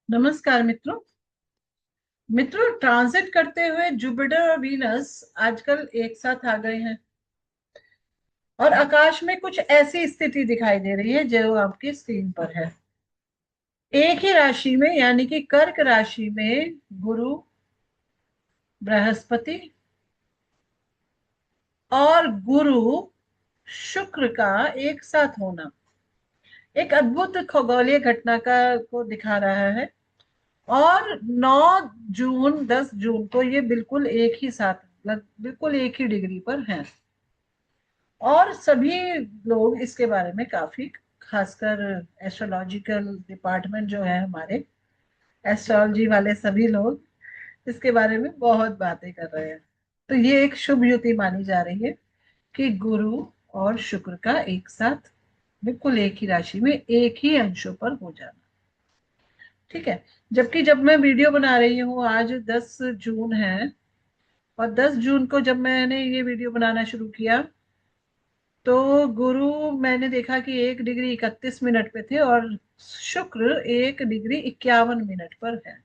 नमस्कार मित्रों। ट्रांजिट करते हुए जुपिटर और वीनस आजकल एक साथ आ गए हैं और आकाश में कुछ ऐसी स्थिति दिखाई दे रही है जो आपकी स्क्रीन पर है। एक ही राशि में यानी कि कर्क राशि में गुरु, बृहस्पति और गुरु शुक्र का एक साथ होना एक अद्भुत खगोलीय घटना का को दिखा रहा है। और 9 जून 10 जून को ये बिल्कुल एक ही साथ बिल्कुल एक ही डिग्री पर हैं। और सभी लोग इसके बारे में काफी, खासकर एस्ट्रोलॉजिकल डिपार्टमेंट जो है हमारे, एस्ट्रोलॉजी वाले सभी लोग इसके बारे में बहुत बातें कर रहे हैं। तो ये एक शुभ युति मानी जा रही है कि गुरु और शुक्र का एक साथ बिल्कुल एक ही राशि में एक ही अंशों पर हो जाना। ठीक है। जबकि जब मैं वीडियो बना रही हूँ, आज 10 जून है, और 10 जून को जब मैंने ये वीडियो बनाना शुरू किया तो गुरु, मैंने देखा कि 1 डिग्री 31 मिनट पे थे और शुक्र 1 डिग्री 51 मिनट पर है।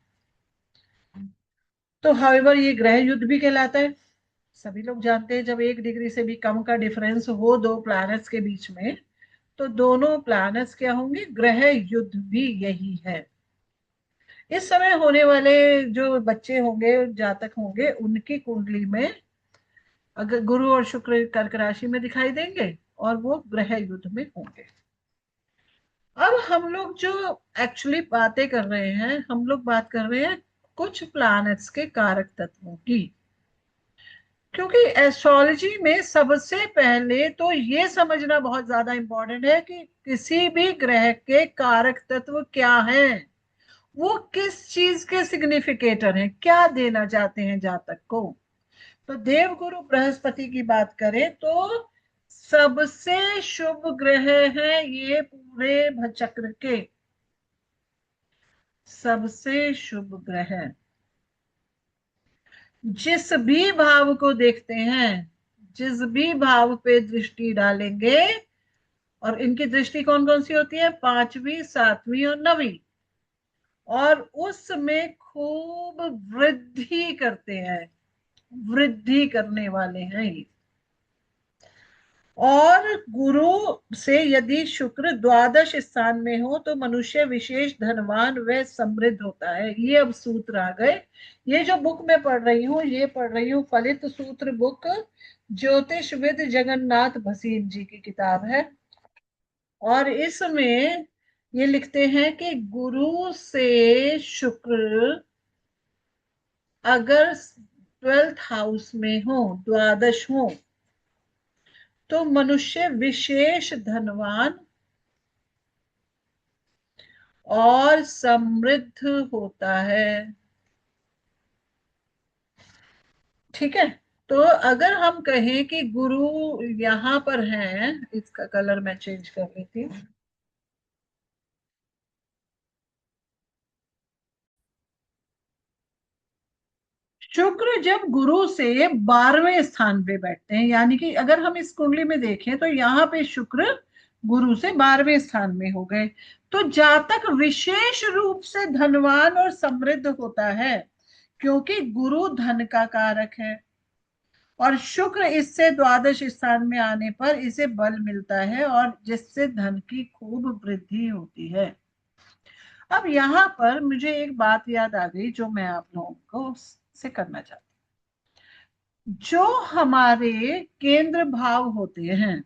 तो हाउएवर ये ग्रह युद्ध भी कहलाता है। सभी लोग जानते हैं जब 1 डिग्री से भी कम का डिफरेंस हो दो प्लैनेट्स के बीच में, तो दोनों प्लैनेट्स क्या होंगे, ग्रह युद्ध भी यही है। इस समय होने वाले जो बच्चे होंगे, जातक होंगे, उनकी कुंडली में अगर गुरु और शुक्र कर्क राशि में दिखाई देंगे और वो ग्रह युद्ध में होंगे। अब हम लोग जो एक्चुअली बातें कर रहे हैं, हम लोग बात कर रहे हैं कुछ प्लैनेट्स के कारक तत्वों की। क्योंकि एस्ट्रोलॉजी में सबसे पहले तो ये समझना बहुत ज्यादा इंपॉर्टेंट है कि किसी भी ग्रह के कारक तत्व क्या हैं, वो किस चीज के सिग्निफिकेटर हैं, क्या देना चाहते हैं जातक को। तो देवगुरु बृहस्पति की बात करें तो सबसे शुभ ग्रह है ये पूरे चक्र के, सबसे शुभ ग्रह। जिस भी भाव को देखते हैं, जिस भी भाव पे दृष्टि डालेंगे, और इनकी दृष्टि कौन कौन सी होती है, पांचवी, सातवीं और नवीं, और उसमें खूब वृद्धि करते हैं, वृद्धि करने वाले हैं ये। और गुरु से यदि शुक्र द्वादश स्थान में हो तो मनुष्य विशेष धनवान व समृद्ध होता है। ये अब सूत्र आ गए। ये जो बुक मैं पढ़ रही हूँ, ये पढ़ रही हूँ फलित सूत्र बुक, ज्योतिषविद जगन्नाथ भसीन जी की किताब है। और इसमें ये लिखते हैं कि गुरु से शुक्र अगर 12th हाउस में हो, द्वादश हो, तो मनुष्य विशेष धनवान और समृद्ध होता है। ठीक है। तो अगर हम कहें कि गुरु यहां पर है, इसका कलर मैं चेंज कर लेती हूँ। शुक्र जब गुरु से 12वें स्थान पे बैठते हैं, यानी कि अगर हम इस कुंडली में देखें तो यहाँ पे शुक्र गुरु से 12वें स्थान में हो गए, तो जातक विशेष रूप से धनवान और समृद्ध होता है, क्योंकि गुरु धन का कारक है और शुक्र इससे द्वादश स्थान में आने पर इसे बल मिलता है और जिससे धन की खूब वृद्धि होती है। अब यहाँ पर मुझे एक बात याद आ गई जो मैं आप लोगों को से करना चाहती हूँ। जो हमारे केंद्र भाव होते हैं,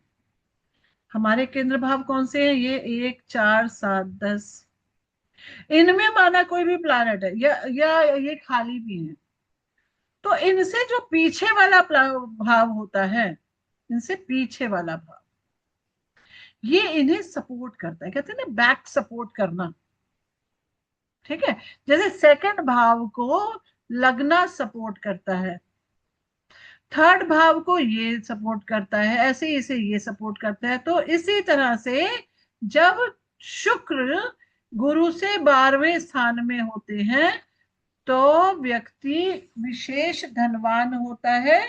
हमारे केंद्र भाव कौन से हैं, ये 1 4 7 10, इनमें माना कोई भी प्लैनेट है या ये खाली भी है, तो इनसे जो पीछे वाला भाव होता है, इनसे पीछे वाला भाव, ये इन्हें सपोर्ट करता है, कहते हैं ना बैक सपोर्ट करना। ठीक है। जैसे सेकंड भाव को लगना सपोर्ट करता है, थर्ड भाव को ये सपोर्ट करता है, ऐसे ही इसे ये सपोर्ट करता है। तो इसी तरह से जब शुक्र गुरु से 12वें स्थान में होते हैं तो व्यक्ति विशेष धनवान होता है,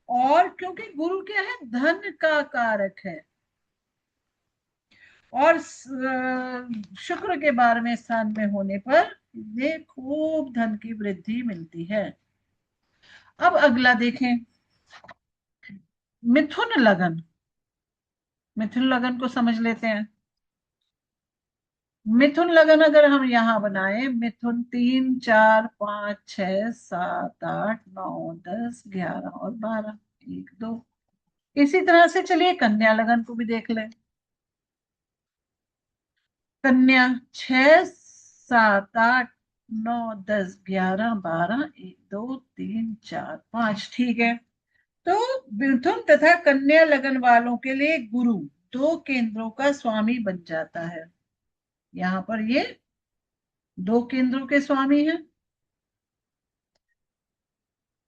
और क्योंकि गुरु क्या है, धन का कारक है, और शुक्र के 12वें स्थान में होने पर इन्हें खूब धन की वृद्धि मिलती है। अब अगला देखें, मिथुन लगन। मिथुन लगन को समझ लेते हैं। मिथुन लगन अगर हम यहां बनाए, मिथुन 3 4 5 6 7 8 9 10 11 और 12, 1 2। इसी तरह से चलिए कन्या लगन को भी देख लें। कन्या 6 7 8 9 10 11 12 1 2 3 4 5, ठीक है। तो मिथुन तथा कन्या लगन वालों के लिए गुरु 2 केंद्रों का स्वामी बन जाता है। यहाँ पर ये 2 केंद्रों के स्वामी हैं।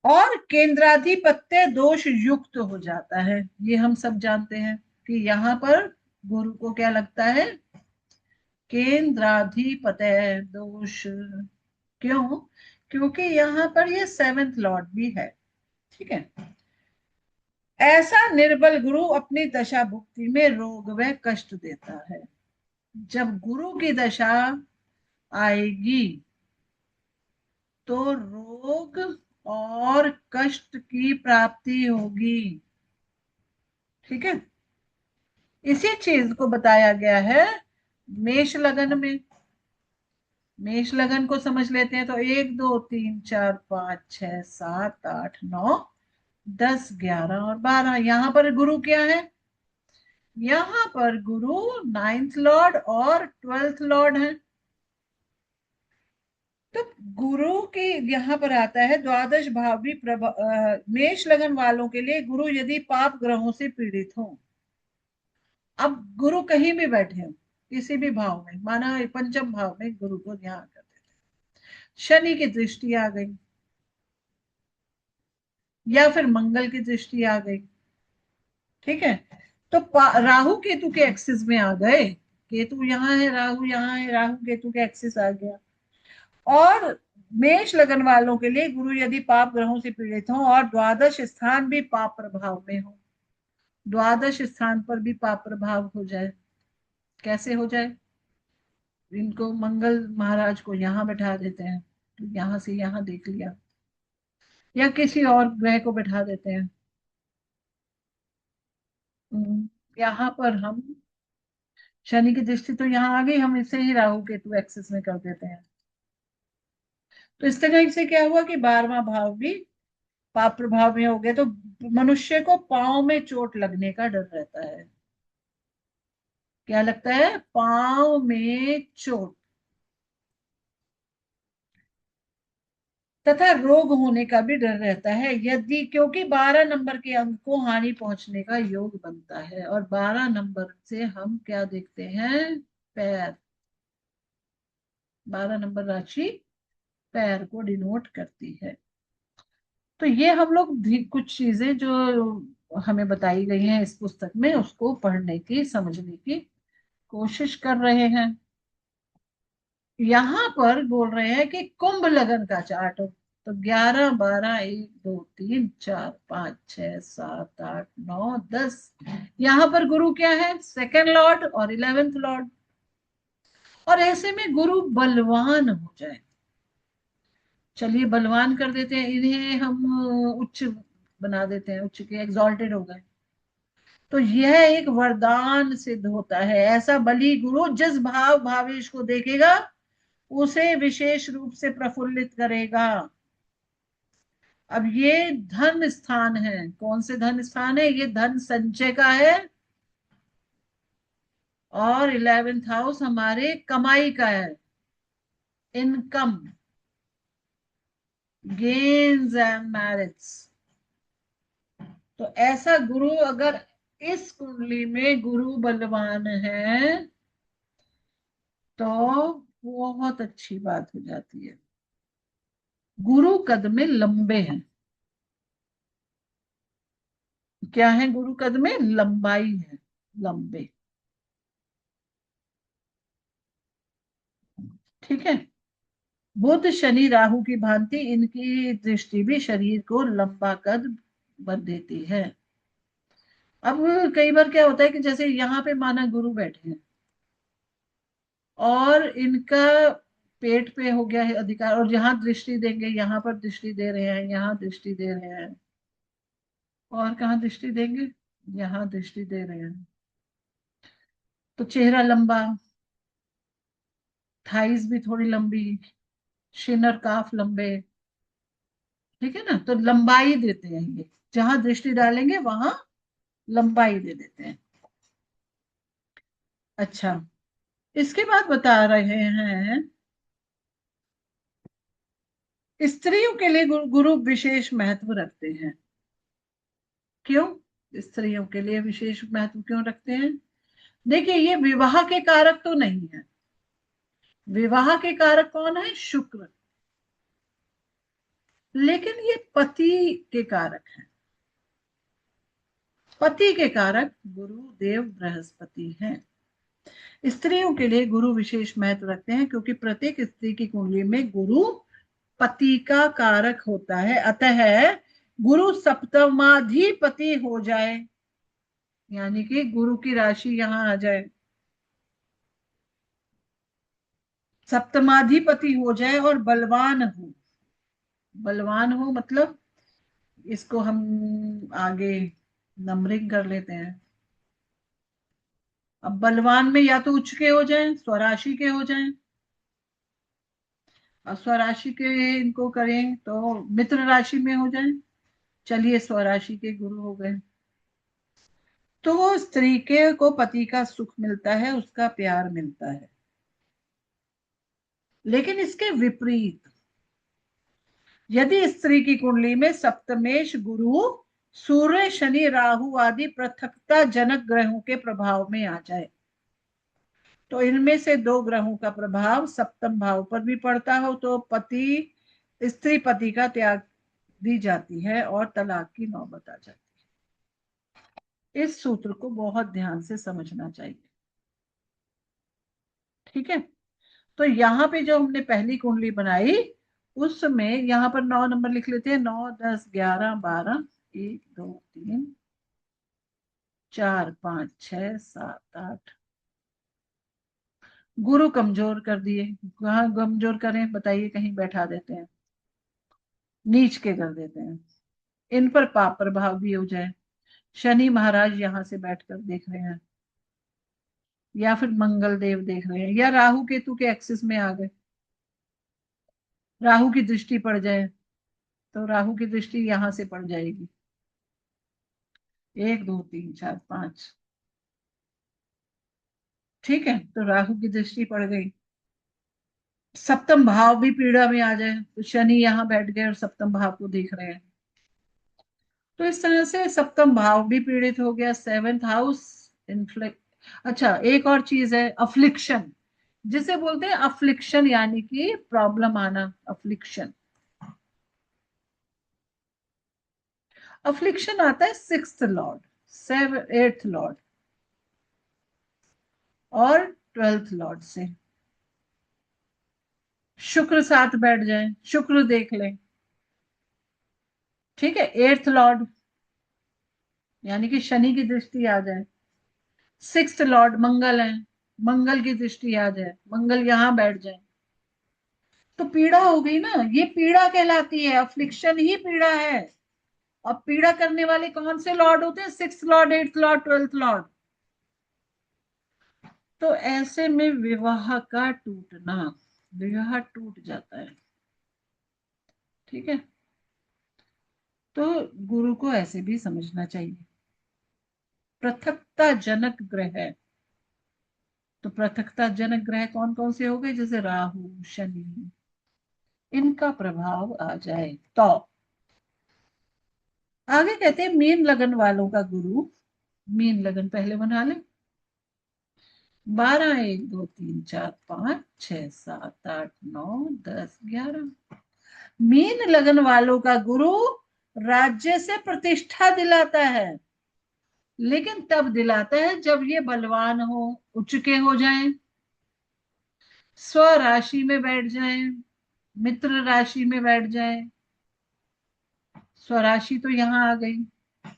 और केंद्राधिपत्य दोष युक्त हो जाता है, ये हम सब जानते हैं कि यहाँ पर गुरु को क्या लगता है, केंद्राधिपत्य दोष। क्यों? क्योंकि यहाँ पर ये 7th लॉर्ड भी है। ठीक है। ऐसा निर्बल गुरु अपनी दशा भुक्ति में रोग व कष्ट देता है। जब गुरु की दशा आएगी तो रोग और कष्ट की प्राप्ति होगी। ठीक है। इसी चीज को बताया गया है मेष लगन में। मेष लगन को समझ लेते हैं, तो 1 2 3 4 5 6 7 8 9 10 11 और 12, यहां पर गुरु क्या है, यहां पर गुरु 9th लॉर्ड और 12th लॉर्ड है। तो गुरु की यहाँ पर आता है द्वादश भाव भी मेष लगन वालों के लिए गुरु यदि पाप ग्रहों से पीड़ित हो। अब गुरु कहीं भी बैठे हो, किसी भी भाव में, माना पंचम भाव में गुरु को यहाँ कर देते, शनि की दृष्टि आ गई या फिर मंगल की दृष्टि आ गई। ठीक है। तो राहु केतु के एक्सिस में आ गए, केतु यहाँ है, राहु यहाँ है, राहु केतु के एक्सिस आ गया। और मेष लगन वालों के लिए गुरु यदि पाप ग्रहों से पीड़ित हो और द्वादश स्थान भी पाप प्रभाव में हो, द्वादश स्थान पर भी पाप प्रभाव हो जाए, कैसे हो जाए, इनको मंगल महाराज को यहाँ बैठा देते हैं, तो यहां से यहाँ देख लिया, या किसी और ग्रह को बैठा देते हैं। यहाँ पर हम शनि की दृष्टि तो यहाँ आ गई, हम इसे ही राहु केतु एक्सिस में कर देते हैं। तो इस तरह से क्या हुआ कि 12वां भाव भी पाप प्रभाव में हो गया। तो मनुष्य को पांव में चोट लगने का डर रहता है। क्या लगता है, पांव में चोट, तथा रोग होने का भी डर रहता है यदि, क्योंकि 12 नंबर के अंक को हानि पहुंचने का योग बनता है, और 12 नंबर से हम क्या देखते हैं, पैर। 12 नंबर राशि पैर को डिनोट करती है। तो ये हम लोग कुछ चीजें जो हमें बताई गई हैं इस पुस्तक में, उसको पढ़ने की, समझने की कोशिश कर रहे हैं। यहाँ पर बोल रहे हैं कि कुंभ लगन का चार्ट हो, तो 11 12 1 2 3 4 5 6 7 8 9 10, यहाँ पर गुरु क्या है, सेकंड लॉर्ड और 11th लॉर्ड। और ऐसे में गुरु बलवान हो जाए, चलिए बलवान कर देते हैं इन्हें हम, उच्च बना देते हैं, उच्च के एग्जॉल्टेड हो गए। तो यह एक वरदान सिद्ध होता है। ऐसा बली गुरु जिस भाव भावेश को देखेगा उसे विशेष रूप से प्रफुल्लित करेगा। अब ये धन स्थान है, कौन से धन स्थान है, ये धन संचय का है, और 11th हाउस हमारे कमाई का है, इनकम, गेन्स एंड मैरिज। तो ऐसा गुरु अगर इस कुंडली में गुरु बलवान है तो बहुत अच्छी बात हो जाती है। गुरु कद में लंबे हैं, क्या है, गुरु कद में लंबाई है, लंबे। ठीक है। बुध शनि राहु की भांति इनकी दृष्टि भी शरीर को लंबा कद बन देती है। अब कई बार क्या होता है कि जैसे यहाँ पे माना गुरु बैठे हैं और इनका पेट पे हो गया है अधिकार, और जहां दृष्टि देंगे, यहाँ पर दृष्टि दे रहे हैं, यहाँ दृष्टि दे रहे हैं, और कहाँ दृष्टि देंगे, यहाँ दृष्टि दे रहे हैं। तो चेहरा लंबा, थाइस भी थोड़ी लंबी, शिन और काफ लंबे, ठीक है ना, तो लंबाई देते हैं ये, जहां दृष्टि डालेंगे वहां लंबाई दे देते हैं। अच्छा, इसके बाद बता रहे हैं स्त्रियों के लिए गुरु विशेष महत्व रखते हैं। क्यों स्त्रियों के लिए विशेष महत्व क्यों रखते हैं? देखिए, ये विवाह के कारक तो नहीं है। विवाह के कारक कौन है? शुक्र। लेकिन ये पति के कारक है। पति के कारक गुरु देव बृहस्पति हैं। स्त्रियों के लिए गुरु विशेष महत्व रखते हैं क्योंकि प्रत्येक स्त्री की कुंडली में गुरु पति का कारक होता है। अतः गुरु सप्तमाधिपति हो जाए, यानी कि गुरु की राशि यहां आ जाए, सप्तमाधिपति हो जाए और बलवान हो। बलवान हो मतलब, इसको हम आगे नंबरिंग कर लेते हैं। अब बलवान में या तो उच्च के हो जाएं, स्वराशि के हो जाएं, और स्वराशि के इनको करें तो मित्र राशि में हो जाएं। चलिए, स्वराशि के गुरु हो गए, तो वो स्त्री के को पति का सुख मिलता है, उसका प्यार मिलता है। लेकिन इसके विपरीत, यदि स्त्री की कुंडली में सप्तमेश गुरु सूर्य शनि राहु आदि पृथकता जनक ग्रहों के प्रभाव में आ जाए, तो इनमें से दो ग्रहों का प्रभाव सप्तम भाव पर भी पड़ता हो, तो पति स्त्री पति का त्याग दी जाती है और तलाक की नौबत आ जाती है। इस सूत्र को बहुत ध्यान से समझना चाहिए, ठीक है। तो यहाँ पे जो हमने पहली कुंडली बनाई, उसमें यहाँ पर 9 नंबर लिख लेते हैं, 9 10 11 12, 1 2 3 4 5 6 7 8। गुरु कमजोर कर दिए। कहाँ कमजोर करें बताइए, कहीं बैठा देते हैं, नीच के कर देते हैं, इन पर पाप प्रभाव भी हो जाए। शनि महाराज यहां से बैठकर देख रहे हैं, या फिर मंगल देव देख रहे हैं, या राहु केतु के एक्सिस में आ गए, राहु की दृष्टि पड़ जाए, तो राहु की दृष्टि यहां से पड़ जाएगी, 1 2 3 4 5, ठीक है। तो राहु की दृष्टि पड़ गई, सप्तम भाव भी पीड़ा में आ जाए, तो शनि यहाँ बैठ गए और सप्तम भाव को देख रहे हैं, तो इस तरह से सप्तम भाव भी पीड़ित हो गया, सेवेंथ हाउस इन्फ्लिक्ट। अच्छा, एक और चीज है, अफ्लिक्शन, जिसे बोलते हैं अफ्लिक्शन, यानी कि प्रॉब्लम आना, अफ्लिक्शन। अफ्लिक्शन आता है sixth Lord, seven eighth Lord और 12th लॉर्ड से। शुक्र साथ बैठ जाए, शुक्र देख लें, ठीक है, 8th लॉर्ड यानी कि शनि की दृष्टि आ जाए, 6th लॉर्ड मंगल है, मंगल की दृष्टि आ जाए, मंगल यहां बैठ जाए, तो पीड़ा हो गई ना, ये पीड़ा कहलाती है, अफ्लिक्शन ही पीड़ा है। अब पीड़ा करने वाले कौन से लॉर्ड होते हैं? 6th Lord, 8th Lord, 12th Lord. तो ऐसे में विवाह का टूटना, विवाह टूट जाता है, ठीक है। तो गुरु को ऐसे भी समझना चाहिए, पृथकता जनक ग्रह है। तो पृथकता जनक ग्रह कौन कौन से हो गए? जैसे राहु शनि, इनका प्रभाव आ जाए तो। आगे कहते हैं मीन लगन वालों का गुरु, मीन लगन पहले बना ले, 12 1 2 3 4 5 6 7 8 9 10 11। मीन लगन वालों का गुरु राज्य से प्रतिष्ठा दिलाता है, लेकिन तब दिलाता है जब ये बलवान हो, उच्च के हो जाएं, स्व राशि में बैठ जाएं, मित्र राशि में बैठ जाए। स्वराशि तो यहां आ गई,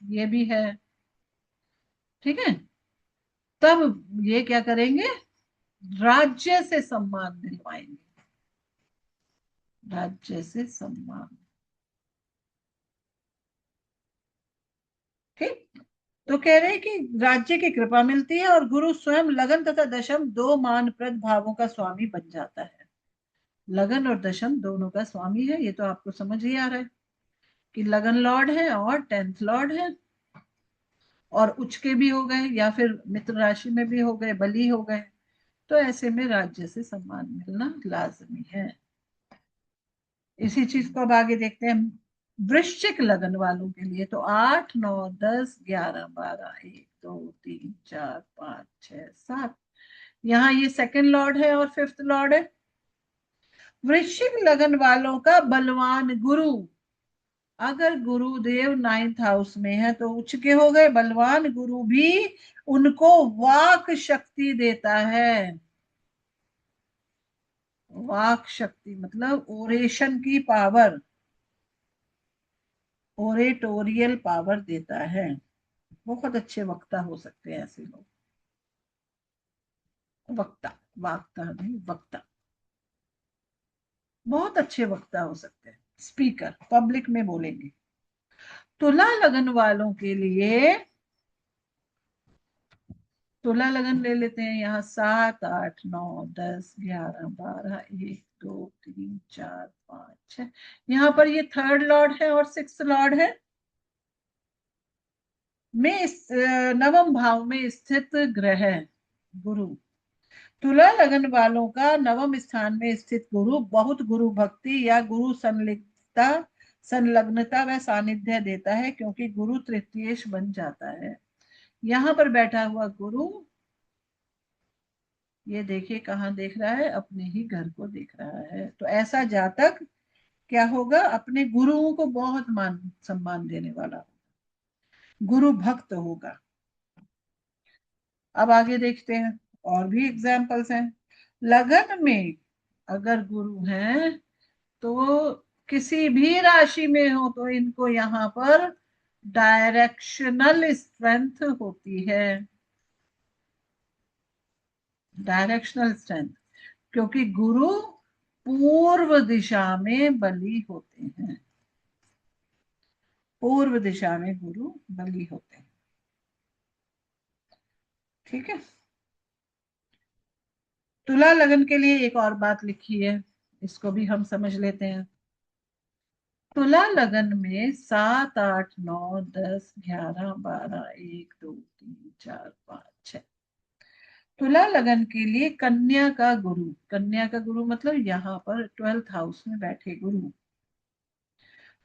ये भी है, ठीक है। तब ये क्या करेंगे? राज्य से सम्मान दिलवाएंगे, राज्य से सम्मान। ठीक। तो कह रहे हैं कि राज्य की कृपा मिलती है और गुरु स्वयं लगन तथा दशम दो मानप्रद भावों का स्वामी बन जाता है। लगन और दशम दोनों का स्वामी है, ये तो आपको समझ ही आ रहा है कि लगन लॉर्ड है और टेंथ लॉर्ड है, और उच्च के भी हो गए या फिर मित्र राशि में भी हो गए, बली हो गए। तो ऐसे में राज्य से सम्मान मिलना लाजमी है। इसी चीज को अब आगे देखते हैं वृश्चिक लगन वालों के लिए। तो 8 9 10 11 12 1 2 3 4 5 6 7, यहाँ ये सेकंड लॉर्ड है और फिफ्थ लॉर्ड है। वृश्चिक लगन वालों का बलवान गुरु, अगर गुरुदेव नाइन्थ हाउस में है तो उच्च के हो गए, बलवान गुरु भी उनको वाक शक्ति देता है। वाक शक्ति मतलब ओरेशन की पावर, ओरेटोरियल पावर देता है। बहुत अच्छे वक्ता हो सकते हैं ऐसे लोग। वक्ता, वाक्ता नहीं वक्ता, बहुत अच्छे वक्ता हो सकते हैं, स्पीकर, पब्लिक में बोलेंगे। तुला लगन वालों के लिए, तुला लगन ले लेते हैं यहाँ 7 8 9 10 11 12 1 2 3 4 5 6, यहाँ पर ये थर्ड लॉर्ड है और सिक्स लॉर्ड है में नवम भाव में स्थित ग्रह है गुरु। तुला लगन वालों का नवम स्थान में स्थित गुरु बहुत गुरु भक्ति या गुरु संलिप्तता, संलग्नता व सानिध्य देता है, क्योंकि गुरु तृतीयेश बन जाता है। यहाँ पर बैठा हुआ गुरु, ये देखिए कहाँ देख रहा है, अपने ही घर को देख रहा है। तो ऐसा जातक क्या होगा, अपने गुरुओं को बहुत मान सम्मान देने वाला, गुरु भक्त होगा। अब आगे देखते हैं, और भी एग्जाम्पल्स हैं। लगन में अगर गुरु हैं तो किसी भी राशि में हो तो इनको यहाँ पर डायरेक्शनल स्ट्रेंथ होती है। डायरेक्शनल स्ट्रेंथ, क्योंकि गुरु पूर्व दिशा में बली होते हैं, पूर्व दिशा में गुरु बली होते हैं। ठीक है। तुला लगन के लिए एक और बात लिखी है, इसको भी हम समझ लेते हैं। तुला लगन में 7 8 9 10 11 12 1 2 3 4 5 6, तुला लगन के लिए कन्या का गुरु, कन्या का गुरु मतलब यहाँ पर ट्वेल्थ हाउस में बैठे गुरु,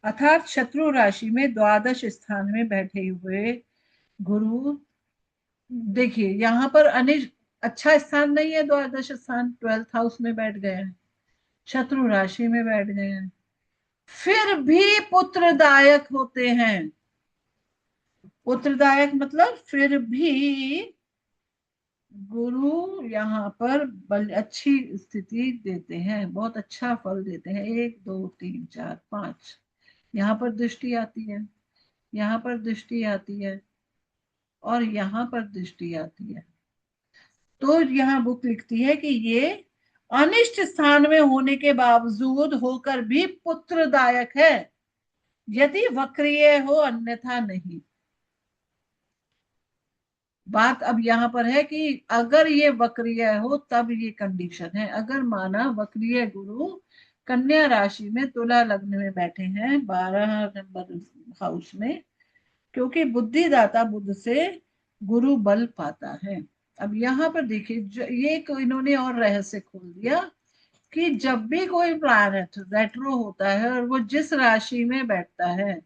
अर्थात शत्रु राशि में द्वादश स्थान में बैठे हुए गुरु। देखिए यहाँ पर अनिज अच्छा स्थान नहीं है, द्वादश स्थान, ट्वेल्थ हाउस में बैठ गए हैं, शत्रु राशि में बैठ गए हैं, फिर भी पुत्रदायक होते हैं। पुत्रदायक मतलब फिर भी गुरु यहाँ पर अच्छी स्थिति देते हैं, बहुत अच्छा फल देते हैं। 1 2 3 4 5, यहाँ पर दृष्टि आती है, यहाँ पर दृष्टि आती है, और यहाँ पर दृष्टि आती है। तो यहाँ बुक लिखती है कि ये अनिष्ट स्थान में होने के बावजूद होकर भी पुत्रदायक है, यदि वक्रीय हो अन्यथा नहीं। बात अब यहाँ पर है कि अगर ये वक्रीय हो तब ये कंडीशन है। अगर माना वक्रीय गुरु कन्या राशि में तुला लग्न में बैठे हैं 12 नंबर हाउस में, क्योंकि बुद्धिदाता बुद्ध से गुरु बल पाता है। अब यहाँ पर देखिए ये इन्होंने और रहस्य खोल दिया कि जब भी कोई प्लैनेट रेट्रो होता है और वो जिस राशि में बैठता है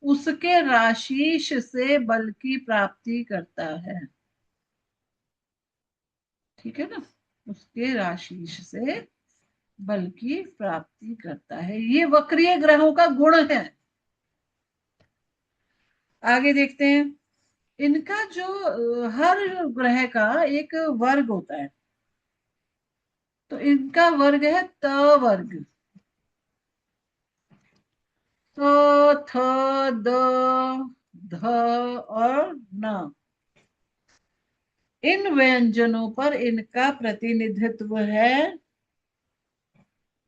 उसके राशिश से बल की प्राप्ति करता है। ठीक है ना, उसके राशिश से बल की प्राप्ति करता है, ये वक्रीय ग्रहों का गुण है। आगे देखते हैं, इनका जो हर ग्रह का एक वर्ग होता है, तो इनका वर्ग है त वर्ग। तो थ, द, ध और न, इन व्यंजनों पर इनका प्रतिनिधित्व है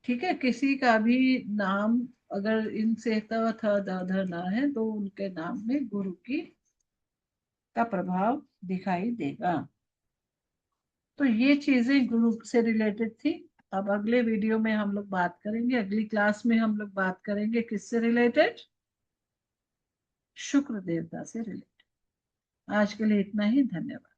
ठीक है, किसी का भी नाम अगर इनसे त थ द ध ना है तो उनके नाम में गुरु की का प्रभाव दिखाई देगा। तो ये चीजें गुरु से रिलेटेड थी। अब अगले वीडियो में हम लोग बात करेंगे, अगली क्लास में हम लोग बात करेंगे किससे रिलेटेड, शुक्र देवता से रिलेटेड। आज के लिए इतना ही, धन्यवाद।